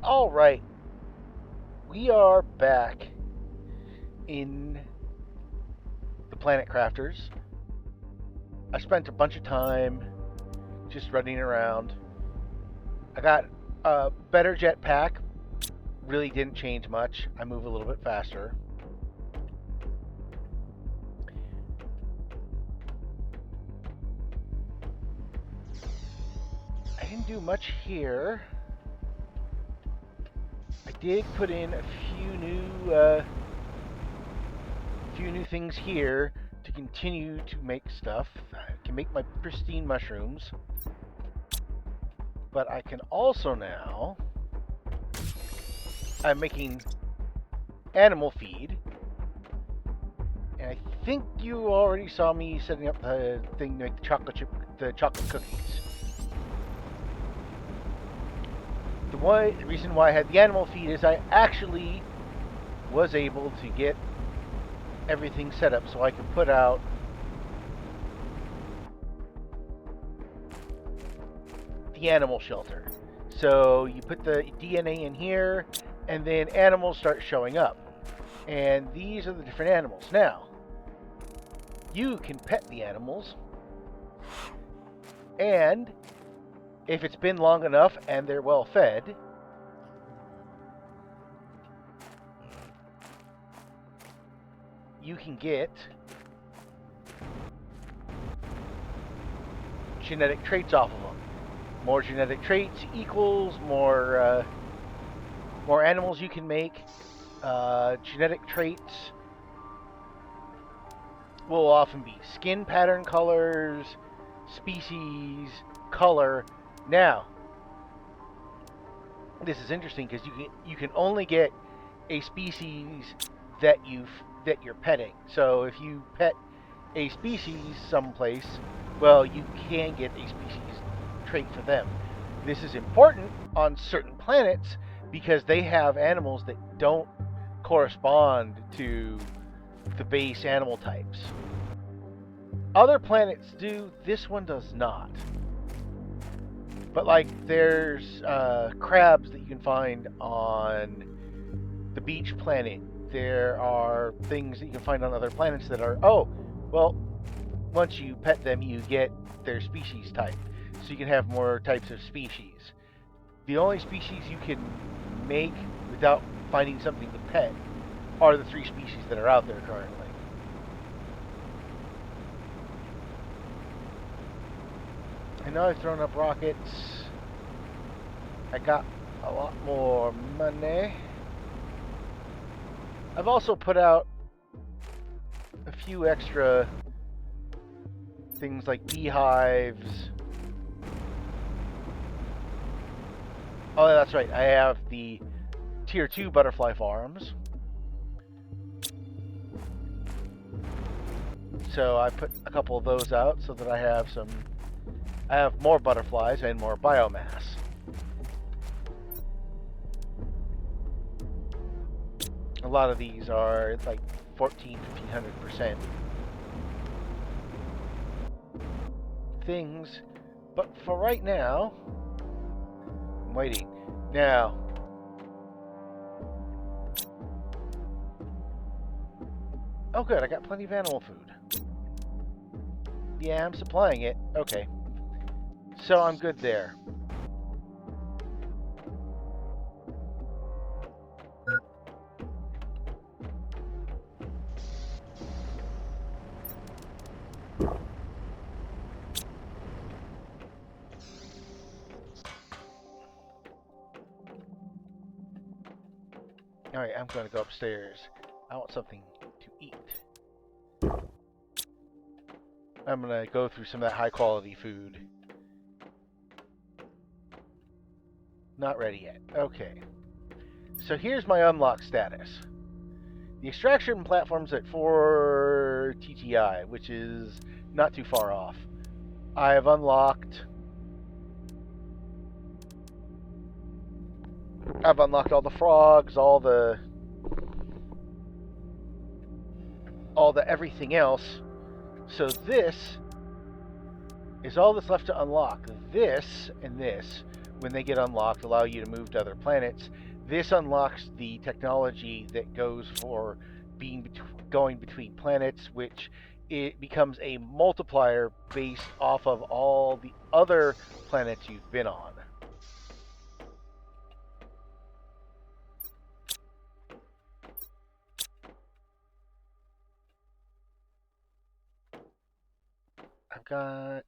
All right, we are back in the Planet Crafters. I spent a bunch of time just running around. I got a better jetpack. Really didn't change much. I move a little bit faster. I didn't do much here. I did put in a few new things here to continue to make stuff. I can make my pristine mushrooms, but I can also now. I'm making animal feed, and I think you already saw me setting up the thing to make the chocolate cookies. The reason why I had the animal feed is I actually was able to get everything set up so I could put out the animal shelter. So you put the DNA in here, and then animals start showing up. And these are the different animals. Now, you can pet the animals, and if it's been long enough and they're well fed, you can get genetic traits off of them. More genetic traits equals more animals you can make. Genetic traits will often be skin pattern colors, species, color. Now, this is interesting because you can only get a species that you're petting. So if you pet a species someplace, well, you can get a species trait for them. This is important on certain planets because they have animals that don't correspond to the base animal types. Other planets do, this one does not. But like there's crabs that you can find on the beach planet. There are things that you can find on other planets that are, once you pet them you get their species type. So you can have more types of species. The only species you can make without finding something to pet are the 3 species that are out there currently. I know I've thrown up rockets. I got a lot more money. I've also put out a few extra things like beehives. Oh, that's right. I have the Tier 2 butterfly farms. So I put a couple of those out so that I have more butterflies and more biomass. A lot of these are like 1500% things, but for right now, I'm waiting. Now, oh good, I got plenty of animal food. Yeah, I'm supplying it. Okay. So I'm good there. Alright, I'm going to go upstairs. I want something to eat. I'm going to go through some of that high quality food. Not ready yet. Okay. So here's my unlock status. The extraction platform's at 4 TTI, which is not too far off. I have unlocked all the frogs, all the everything else. So this is all that's left to unlock. This and this when they get unlocked, allow you to move to other planets. This unlocks the technology that goes for going between planets, which it becomes a multiplier based off of all the other planets you've been on. I've got.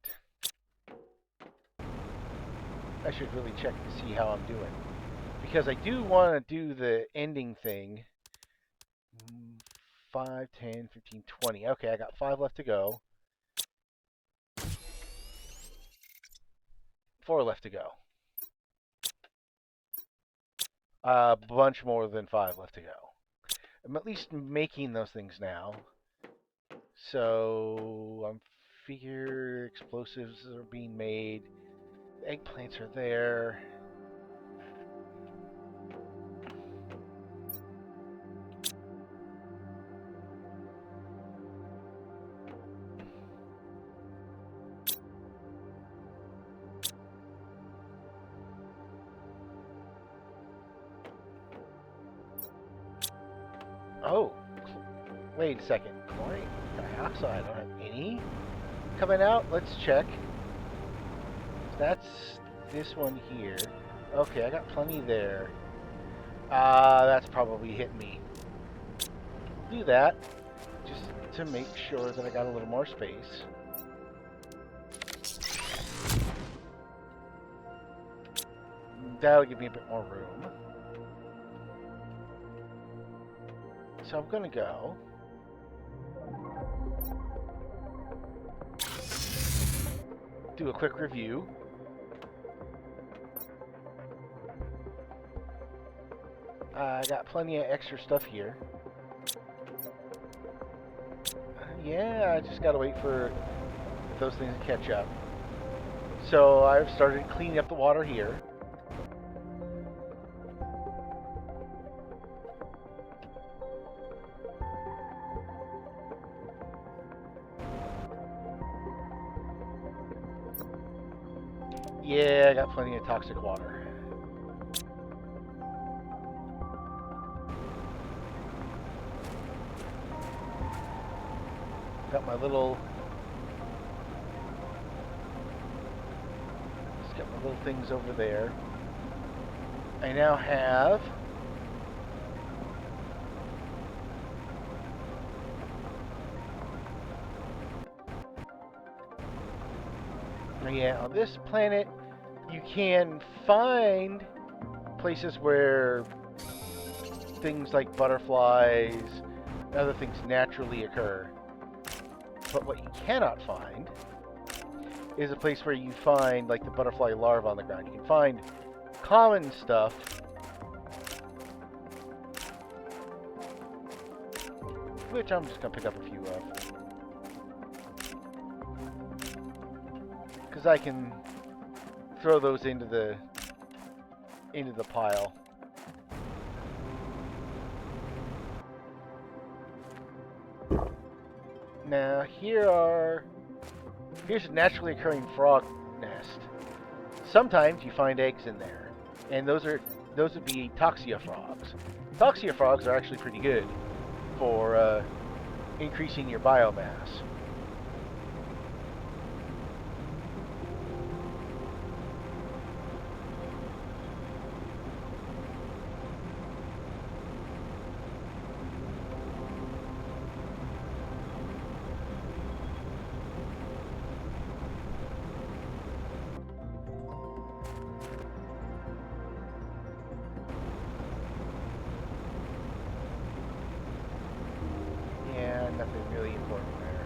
I should really check to see how I'm doing. Because I do want to do the ending thing. 5, 10, 15, 20. Okay, I got 5 left to go. 4 left to go. A bunch more than 5 left to go. I'm at least making those things now. So I'm figure explosives are being made. Eggplants are there. Oh, wait a second. Chlorine dioxide. I don't have any coming out. Let's check. That's this one here. Okay, I got plenty there. That's probably hitting me. Do that just to make sure that I got a little more space. That'll give me a bit more room. So I'm gonna go. Do a quick review. I got plenty of extra stuff here. Yeah, I just gotta wait for those things to catch up. So I've started cleaning up the water here. Yeah, I got plenty of toxic water. Got my little... Just got my little things over there. I now have... Yeah, on this planet, you can find places where things like butterflies and other things naturally occur. But what you cannot find is a place where you find like the butterfly larva on the ground. You can find common stuff, which I'm just going to pick up a few of. Because I can throw those into the pile. Now here's a naturally occurring frog nest. Sometimes you find eggs in there, and those would be Toxia frogs. Toxia frogs are actually pretty good for increasing your biomass. Nothing really important there.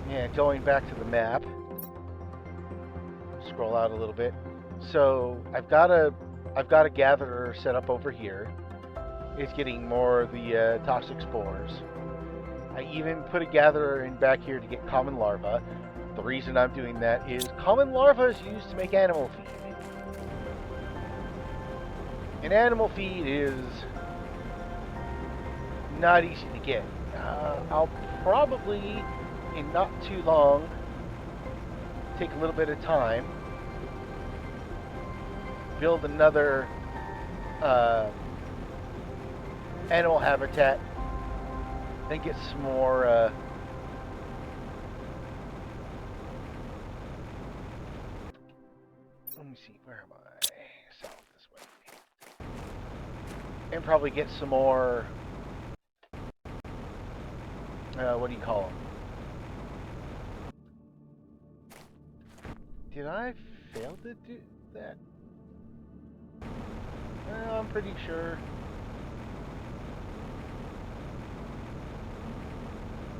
Yeah, going back to the map. Scroll out a little bit. So I've got a gatherer set up over here. It's getting more of the toxic spores. I even put a gatherer in back here to get common larvae. The reason I'm doing that is common larvae is used to make animal feed. And animal feed is not easy to get. I'll probably, in not too long, take a little bit of time, build another animal habitat, then get some more let me see, where am I? South this way. And probably get some more what do you call them? Did I fail to do that? I'm pretty sure.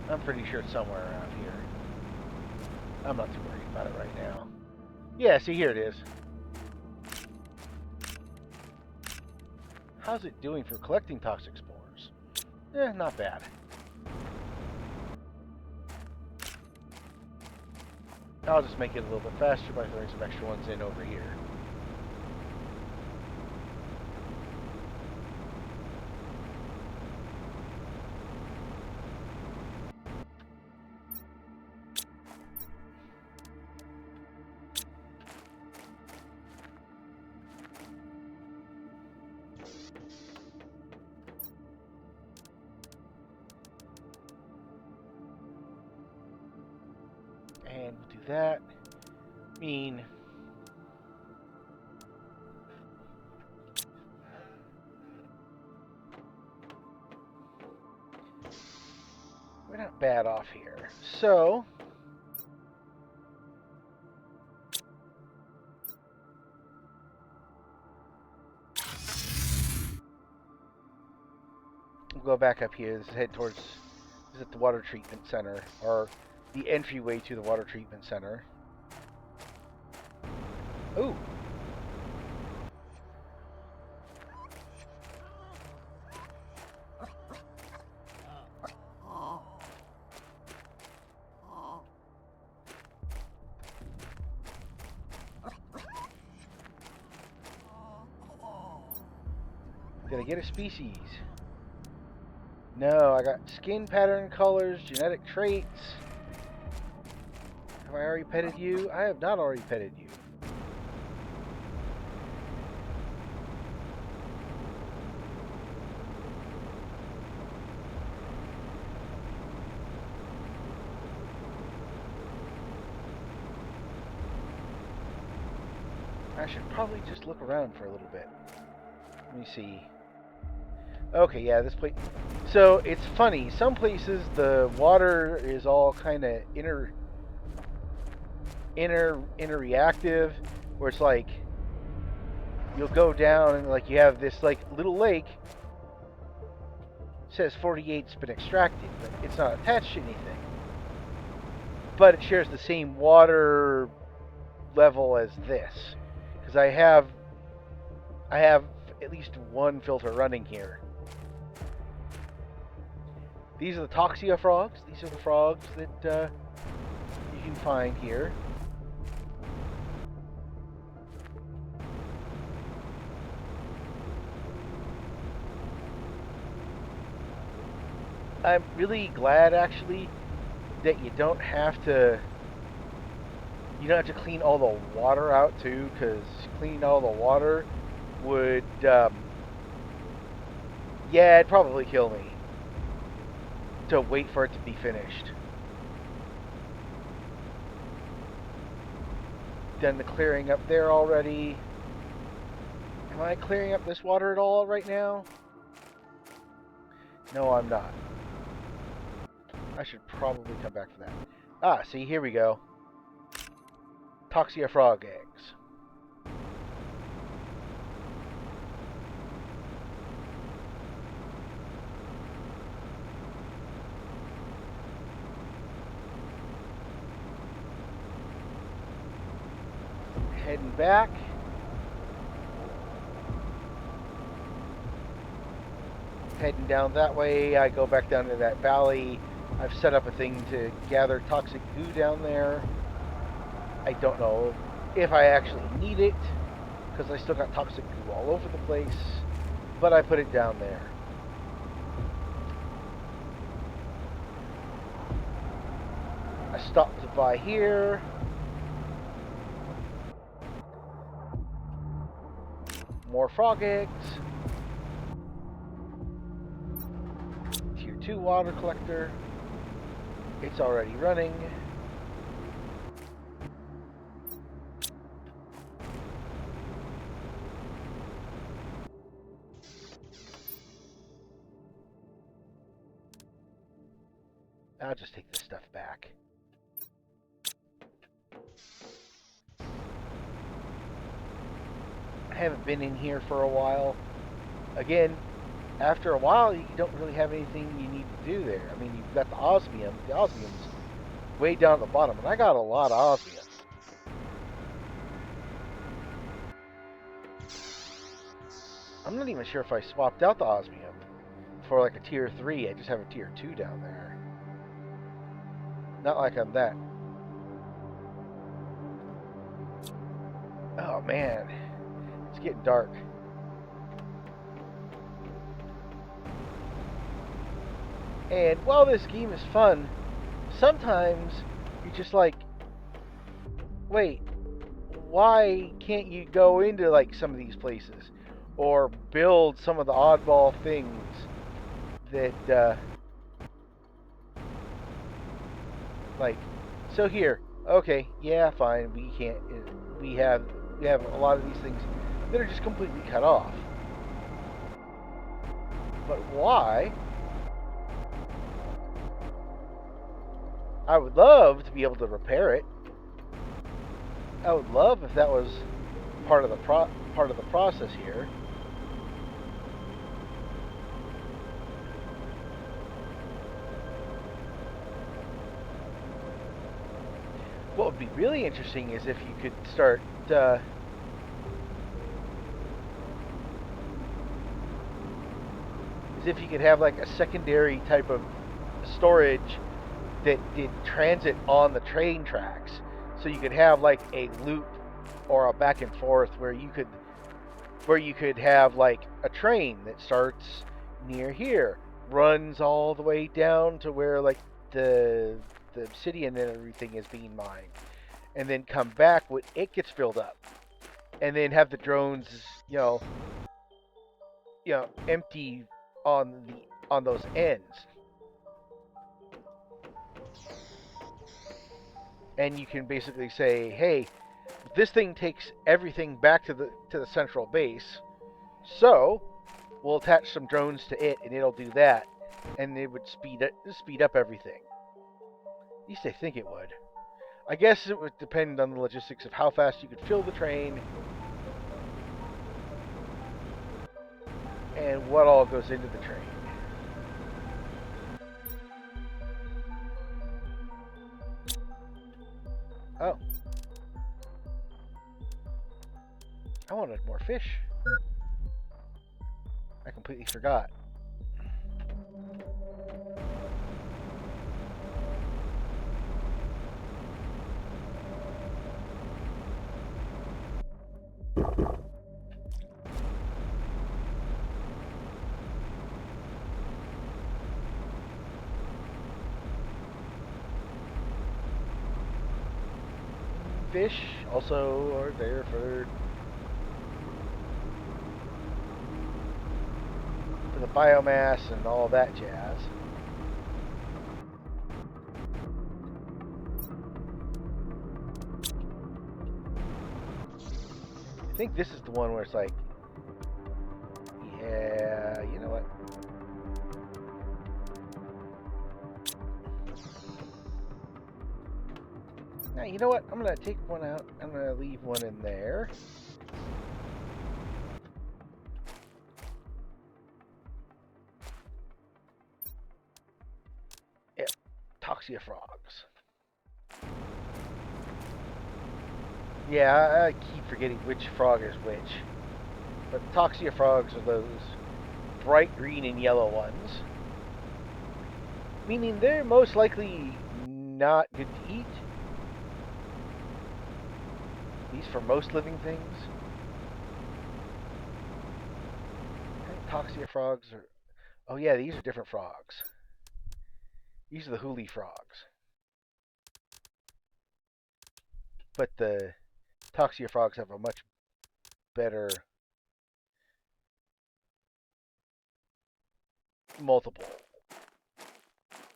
I'm pretty sure it's somewhere around here. I'm not too worried about it right now. Yeah, see, here it is. How's it doing for collecting toxic spores? Not bad. I'll just make it a little bit faster by throwing some extra ones in over here. And we'll do that. I mean, we're not bad off here. So, we'll go back up here. Let's head towards, is it the water treatment center, or the entryway to the water treatment center. Ooh. Did I get a species? No, I got skin pattern, colors, genetic traits. Have I already petted you? I have not already petted you. I should probably just look around for a little bit. Let me see. Okay, yeah, this place. So it's funny. Some places the water is all kind of interreactive, where it's like you'll go down and like you have this like little lake. It says 48's been extracted, but it's not attached to anything. But it shares the same water level as this, because I have at least one filter running here. These are the Toxia frogs. These are the frogs that you can find here. I'm really glad, actually, that you don't have to clean all the water out too, because cleaning all the water would yeah, it'd probably kill me to wait for it to be finished. Done the clearing up there already. Am I clearing up this water at all right now? No, I'm not. I should probably come back for that. Ah, see, here we go. Toxia frog eggs. Heading back. Heading down that way, I go back down to that valley. I've set up a thing to gather toxic goo down there. I don't know if I actually need it, because I still got toxic goo all over the place, but I put it down there. I stopped by here. more frog eggs. Tier 2 water collector. It's already running. I'll just take this stuff back. I haven't been in here for a while. Again, after a while, you don't really have anything you need to do there. I mean, you've got the osmium. The osmium's way down at the bottom, and I got a lot of osmium. I'm not even sure if I swapped out the osmium for like a tier 3. I just have a tier 2 down there. Not like I'm that. Oh man, it's getting dark. And while this game is fun, sometimes you're just like, wait, why can't you go into like some of these places or build some of the oddball things that like, so here, okay, yeah, fine, we can't, we have a lot of these things that are just completely cut off. But why? I would love to be able to repair it. I would love if that was part of the process here. What would be really interesting is if you could start is if you could have like a secondary type of storage that did transit on the train tracks, so you could have like a loop or a back and forth where you could have like a train that starts near here, runs all the way down to where like the obsidian and everything is being mined, and then come back when it gets filled up, and then have the drones, empty on those ends, and you can basically say, hey, this thing takes everything back to the central base, so we'll attach some drones to it, and it'll do that, and it would speed up everything. At least I think it would. I guess it would depend on the logistics of how fast you could fill the train and what all goes into the train. Oh. I wanted more fish. I completely forgot. Fish also are there for the biomass and all that jazz. I think this is the one where it's like, yeah, you know what? Now, you know what? I'm going to take one out. I'm going to leave one in there. Yep, Toxia frogs. Yeah, I keep forgetting which frog is which. But Toxia frogs are those bright green and yellow ones. Meaning they're most likely not good to eat. At least for most living things. I think Toxia frogs are... Oh yeah, these are different frogs. These are the huli frogs. But the Toxia frogs have a much better multiple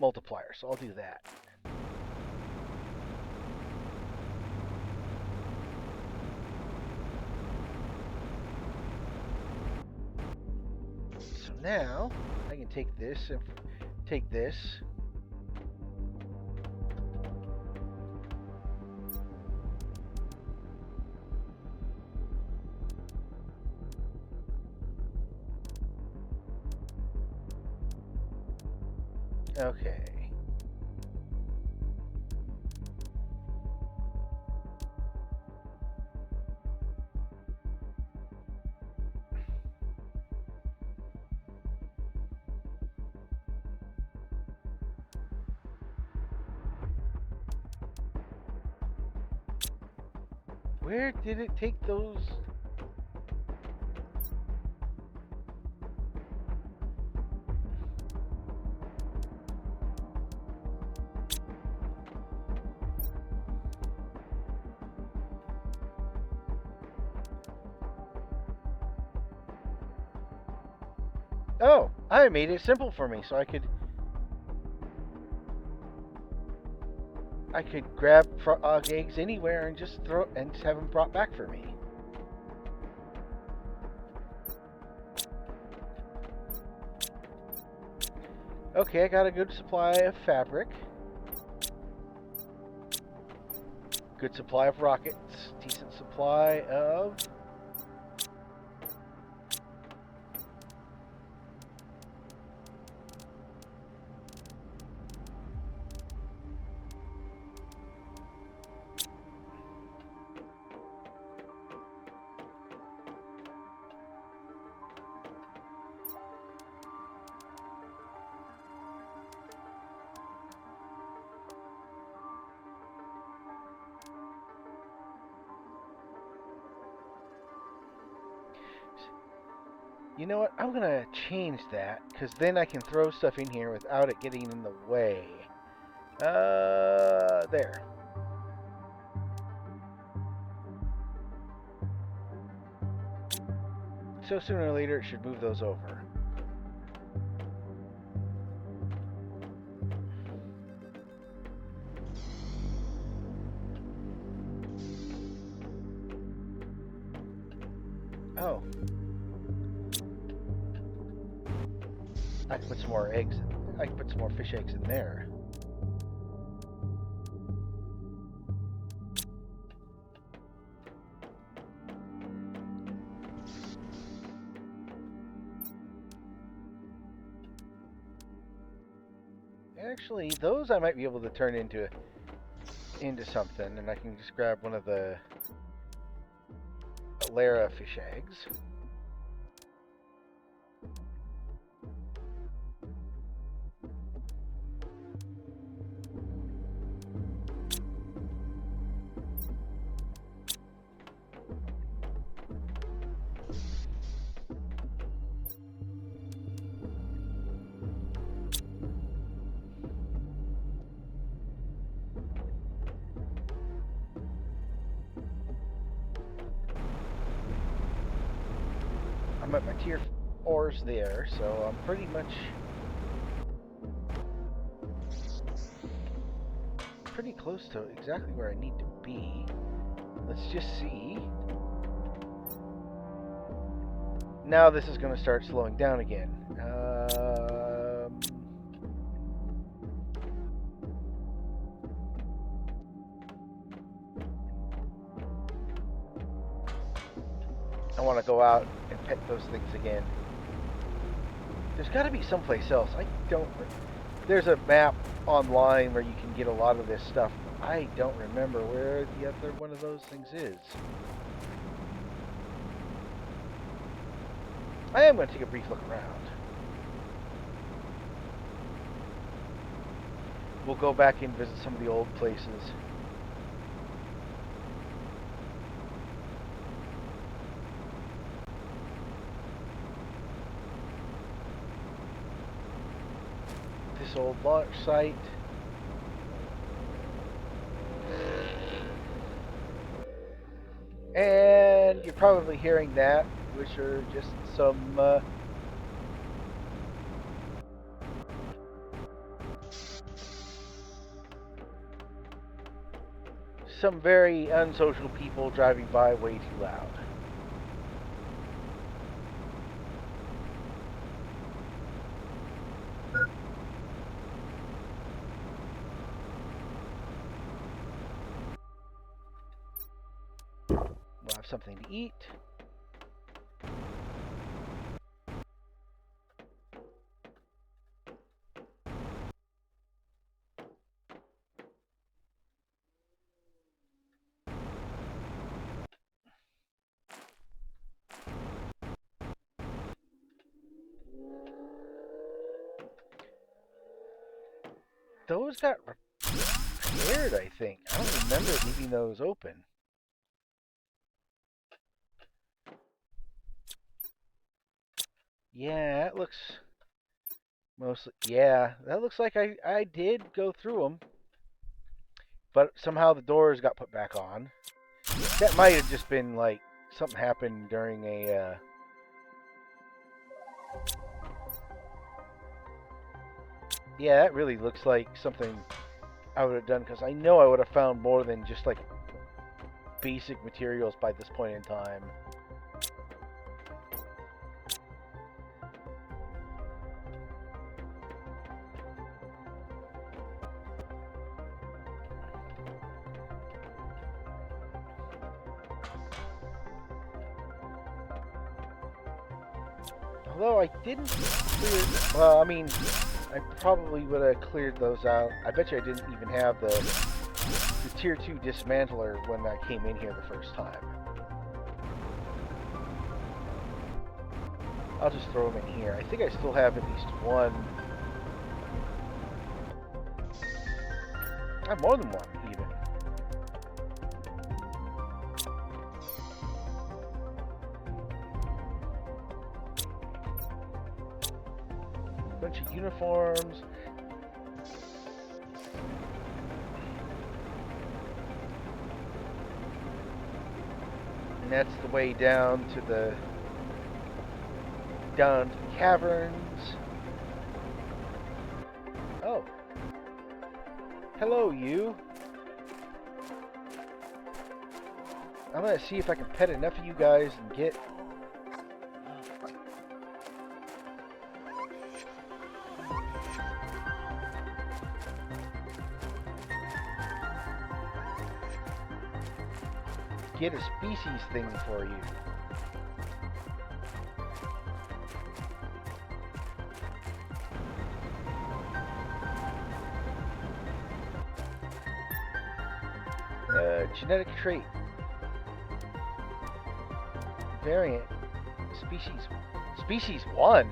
multipliers. So I'll do that. So now I can take this and take this. Okay. Where did it take those? Oh, I made it simple for me, so I could grab frog eggs anywhere and just have them brought back for me. Okay, I got a good supply of fabric. Good supply of rockets. Decent supply of... You know what? I'm going to change that, because then I can throw stuff in here without it getting in the way. There. So sooner or later it should move those over. Oh. I can put some more eggs. I can put some more fish eggs in there. Actually, those I might be able to turn into something, and I can just grab one of the Lara fish eggs. I'm at my tier 4s there, so I'm pretty much pretty close to exactly where I need to be. Let's just see. Now this is going to start slowing down again. I want to go out and pet those things again. There's got to be someplace else. I don't... There's a map online where you can get a lot of this stuff. I don't remember where the other one of those things is. I am going to take a brief look around. We'll go back and visit some of the old places. This old launch site. And you're probably hearing that, which are just some some very unsocial people driving by way too loud. We'll have something to eat. Those got repaired, I think. I don't remember leaving those open. Yeah, that looks mostly. Yeah, that looks like I did go through them, but somehow the doors got put back on. That might have just been like something happened during a. Yeah, that really looks like something I would have done because I know I would have found more than just like basic materials by this point in time. Although I didn't clear. Well, I mean, I probably would have cleared those out. I bet you I didn't even have the Tier 2 dismantler when I came in here the first time. I'll just throw them in here. I think I still have at least one. I have more than one, even. Bunch of uniforms. And that's the way down to the caverns. Oh. Hello, you. I'm gonna see if I can pet enough of you guys and get a species thing for you. Genetic trait. Variant. Species 1.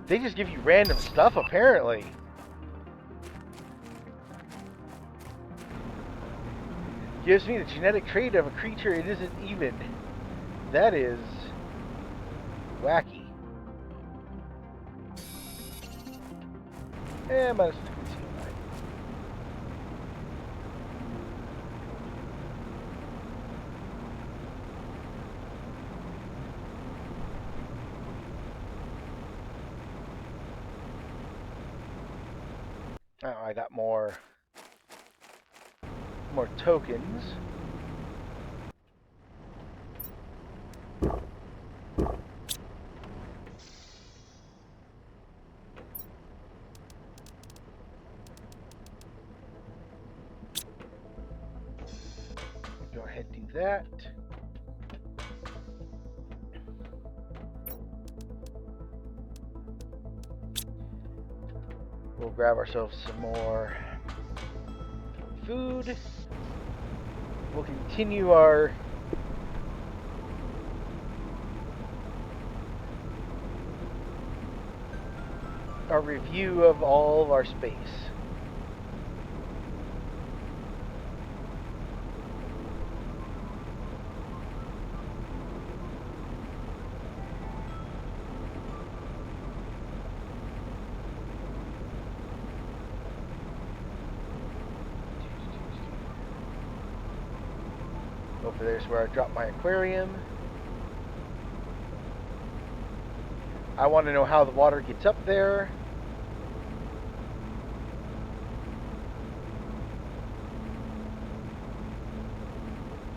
They just give you random stuff, apparently. Gives me the genetic trait of a creature it isn't even. That is wacky. Eh, might as well continue. Oh, I got more tokens. Go ahead and do that. We'll grab ourselves some more food. We'll continue our review of all of our space. Over there's where I dropped my aquarium. I want to know how the water gets up there.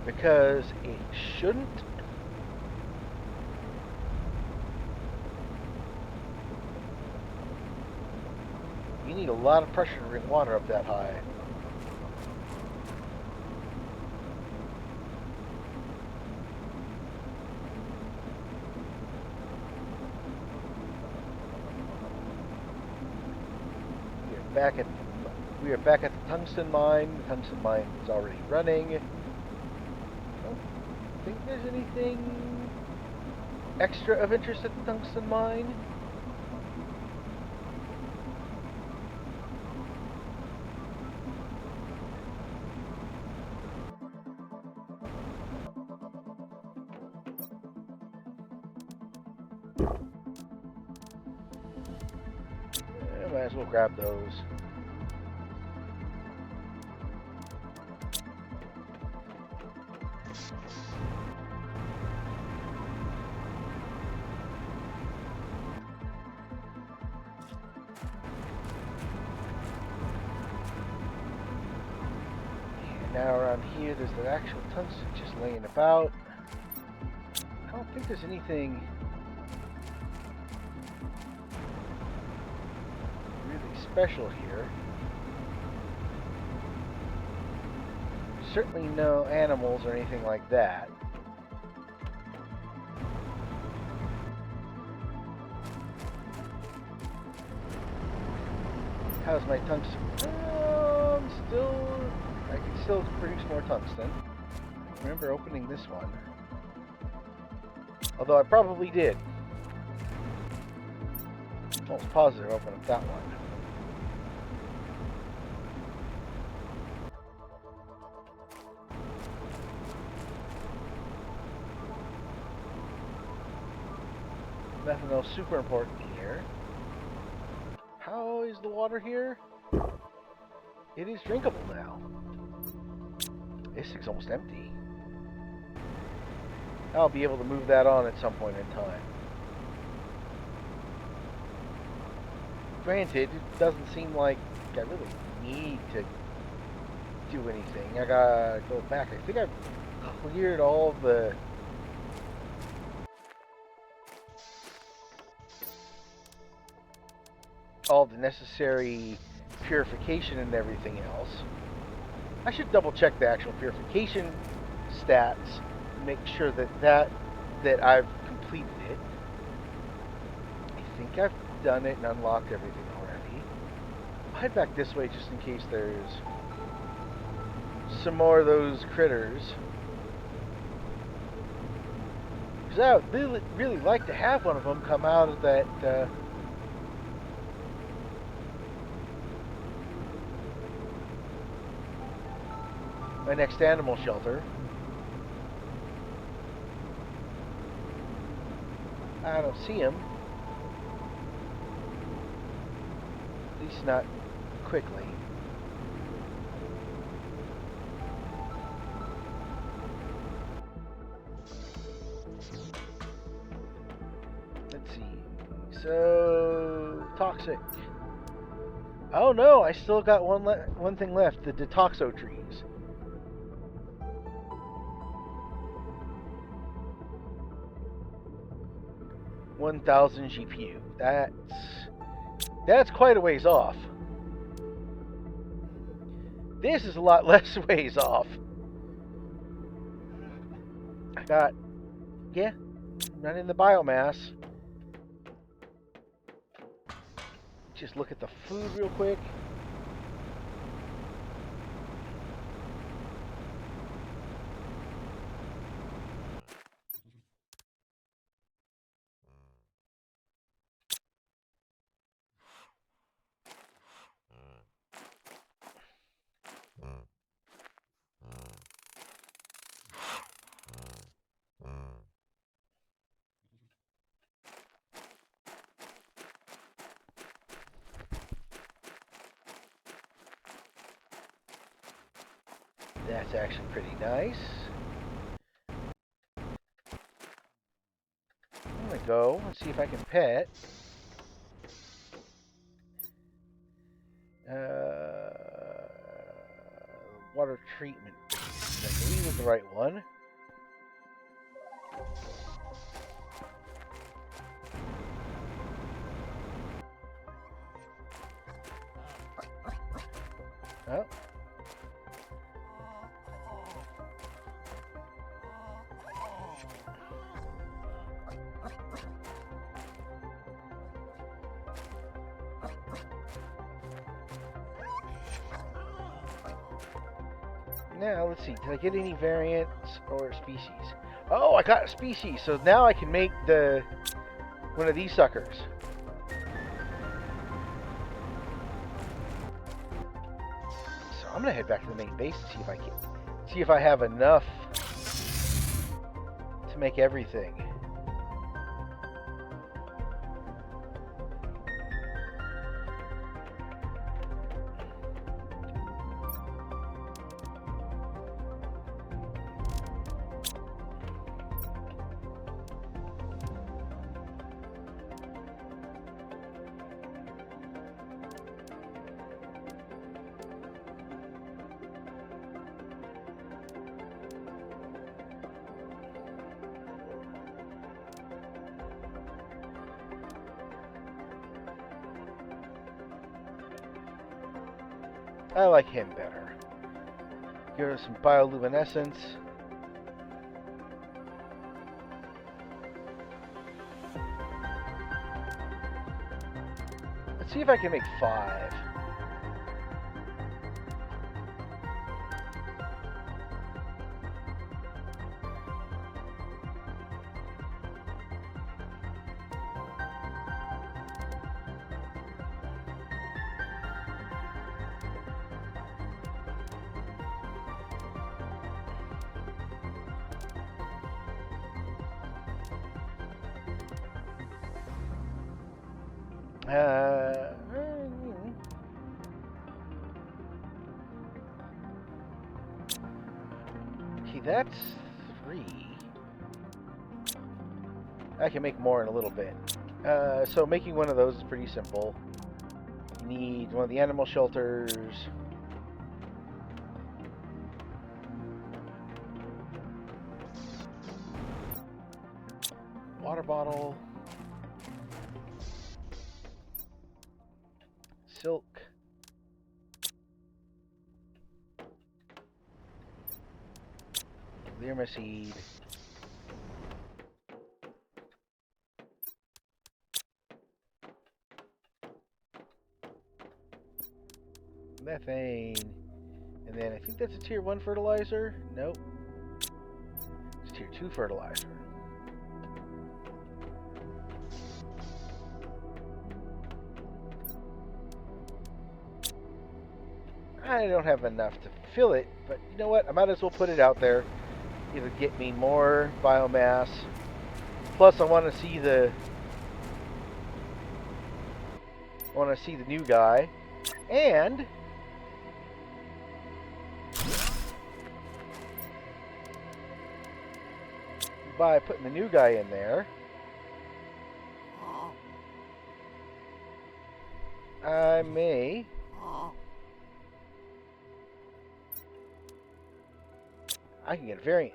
because it shouldn't. You need a lot of pressure to bring water up that high. Back at we are back at the tungsten mine. The tungsten mine is already running. I don't think there's anything extra of interest at the tungsten mine. Might as well grab those. Now around here, there's the actual tungsten just laying about. I don't think there's anything really special here. Certainly no animals or anything like that. How's my tungsten? I can still produce more tungsten. I remember opening this one. Although I probably did. Almost positive I opened up that one. Methanol is super important here. How is the water here? It is drinkable now. This thing's almost empty. I'll be able to move that on at some point in time. Granted, it doesn't seem like I really need to do anything. I gotta go back. I think I've cleared all the necessary purification and everything else. I should double check the actual purification stats, make sure that I've completed it. I think I've done it and unlocked everything already. I'll head back this way just in case there's some more of those critters. Because I would really like to have one of them come out of that my next animal shelter. I don't see him. At least not quickly. Let's see. So, toxic. Oh no, I still got one thing left, the detoxo trees. 1,000 GPU. That's quite a ways off. This is a lot less ways off. I got, yeah, running the biomass. Just look at the food real quick. That's actually pretty nice. I'm gonna go and see if I can pet. Water treatment. I believe is the right one. Oh. Now, let's see. Did I get any variants or species? Oh, I got a species. So now I can make one of these suckers. So I'm gonna head back to the main base and see if I have enough to make everything. I like him better. Give us some bioluminescence. Let's see if I can make 5. Okay, that's 3. I can make more in a little bit. So making one of those is pretty simple. You need one of the animal shelters. Water bottle. Silk. Lirma seed. Methane. And then I think that's a tier 1 fertilizer. Nope. It's tier 2 fertilizer. I don't have enough to fill it, but you know what? I might as well put it out there. It'll get me more biomass. Plus, I want to see the new guy, and by putting the new guy in there, I can get a variant.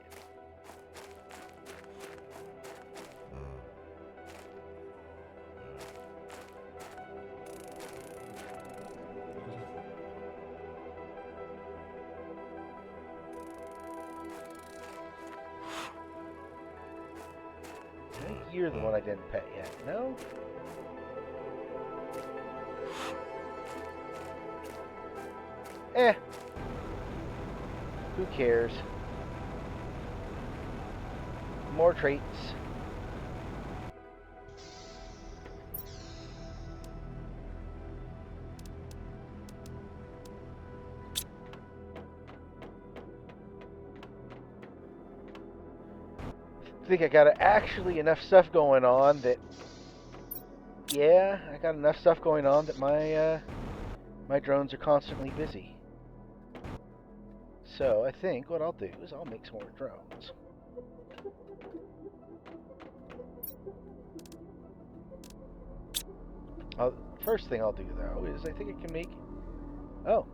I think you're the one I didn't pet yet. No? Who cares? More traits. I think I got actually enough stuff going on that, yeah, I got enough stuff going on that my drones are constantly busy. So I think what I'll do is I'll make some more drones. First thing I'll do though is I think I can make. Oh.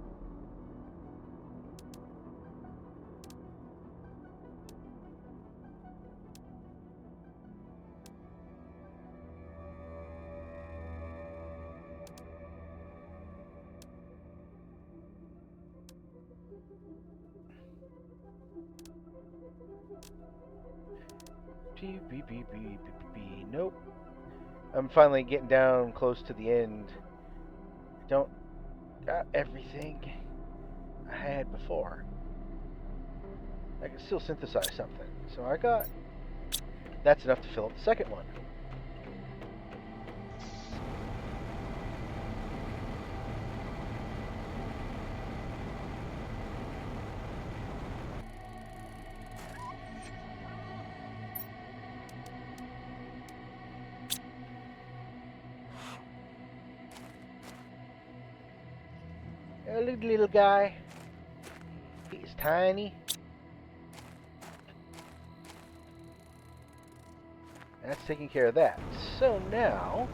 Beep, beep, beep, beep, beep, beep. Nope. I'm finally getting down close to the end. Don't got everything I had before. I can still synthesize something. So I got... That's enough to fill up the second one. Little guy. He's tiny. That's taking care of that. So now...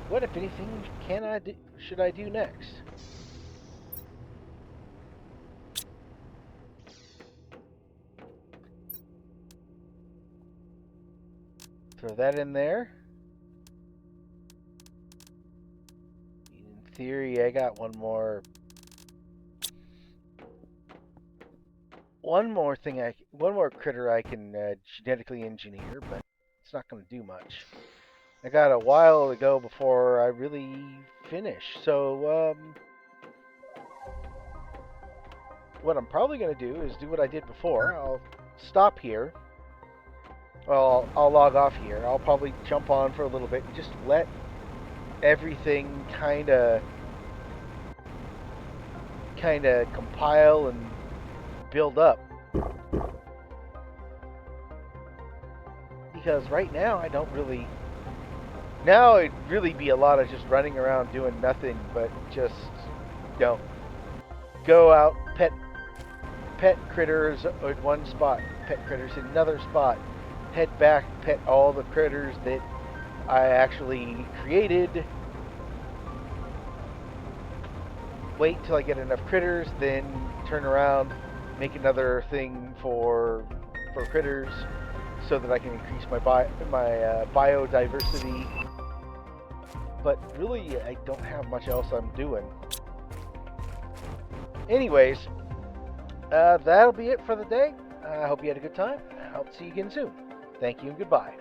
What, if anything, should I do next? Throw that in there. In theory, I got one more critter I can genetically engineer, but it's not going to do much. I got a while to go before I really finish. So, what I'm probably going to do is do what I did before. I'll stop here. Well, I'll log off here. I'll probably jump on for a little bit and just let everything kind of compile and build up. Because right now I don't really... Now it'd really be a lot of just running around doing nothing but just, go out, pet critters at one spot, pet critters in another spot, head back, pet all the critters that I actually created, wait till I get enough critters, then turn around, make another thing for critters so that I can increase my biodiversity. But really, I don't have much else I'm doing. Anyways, that'll be it for the day. I hope you had a good time. I'll see you again soon. Thank you and goodbye.